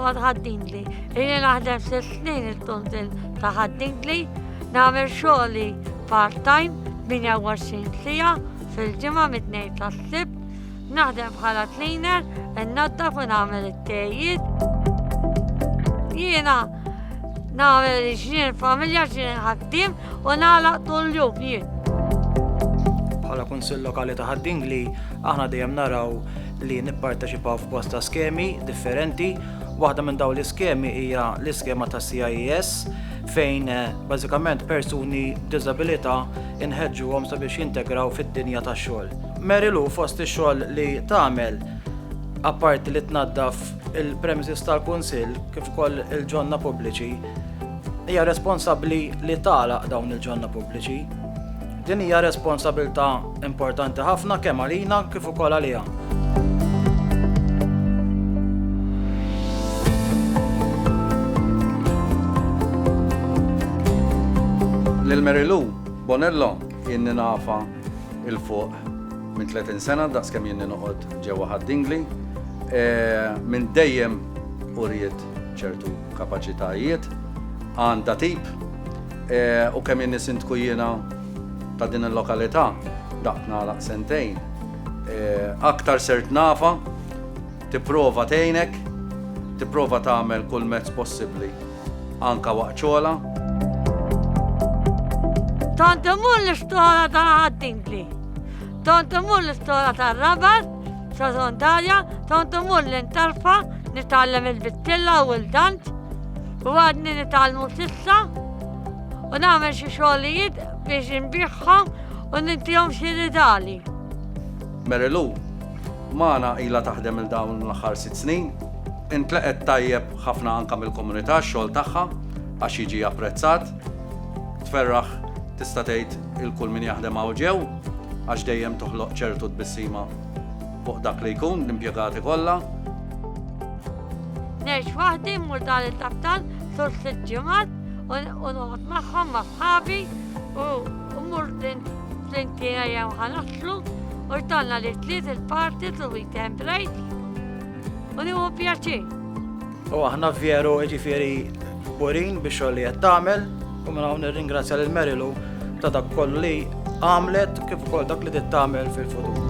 huwa tħaddinli. Ili naħdem 6 snin il-Kunsill ta' ħaddinli, nagħmel xogħli part-time 28 siegħa fil-ġimgħa mit-tnejn tas-sibt, naħdem bħala cleaner, innaddaf u nagħmel it-tejjiet. Jiena nagħmel 20 familja, 20 ħaddiem u nagħlaq tul jum jien. Bħala Kunsill Lokali ta' Ħaddingli aħna dejjem naraw li nipparteċipaw f'bosta skemi differenti. Waħda minn dawn l-iskemi hija l-iskema ta' CIES fejn bażikament persuni b'diżabilità inħeġġuhom sabiex jintegraw fid-dinja tax-xogħol. Mary Lou fost ix-xogħol li tagħmel apparti li tnaddaf il-premises tal-Kunsill kif ukoll il-ġonna pubbliċi, hija responsabbli li tagħlaq dawn il-ġonna pubbliċi. Din hija responsabilità importanti ħafna kemm għalina kif ukoll għaliha. Lil Mary Lou Bonello jinni nafa il-fuq minn 30 sena daqskemm jinni noqgħod ġewwa Ħaddingli. Minn dejjem uriet ċertu kapaċitajiet, għandha tip u kemm jinni sindku jiena ta' din il-lokalità daqna laq sentejn. Aktar sirt nafa, tipprova tgħinek, tipprova tagħmel kull mezz possibbli anka waqt xogħla. Tant imur l-istola ta' Ħaddingli, tant imur l-istola ta' Rabat, ta' Sondarja, tant imur l-Intarfa, nitgħallem il-bittilla u l-dant, u għadni nitgħallmu sissa, u nagħmel xi xogħlijiet biex inbiħħhom u nintihom xi ridali. Mary Lou magħna ilha taħdem il dawn l-aħħar 6 snin, intlaqet tajjeb ħafna anke mill-komunità x-xogħol tagħha għax jiġi apprezzat, tferraħ tista' tgħid il-kull min jaħdem hawn ġew għax dejjem toħloq ċertu tbissima fuq dak li jkun l-impjegati kollha. Ngħix waħdi mmur dan it-tabtan tul 6 ġimgħat u noqgħod magħhom ma' sħabi u mmur flimkien jew ħanaħslu u jtallna li tliet il-parties u weekend break u nieħu pjaċir. U aħna vjeru ġifieri burin biex xogħol li qed tagħmel u minn hawn nirringrazzja lil Mary Lou ta' dak kollu li għamlet kif ukoll dak li tagħmel fil-futur.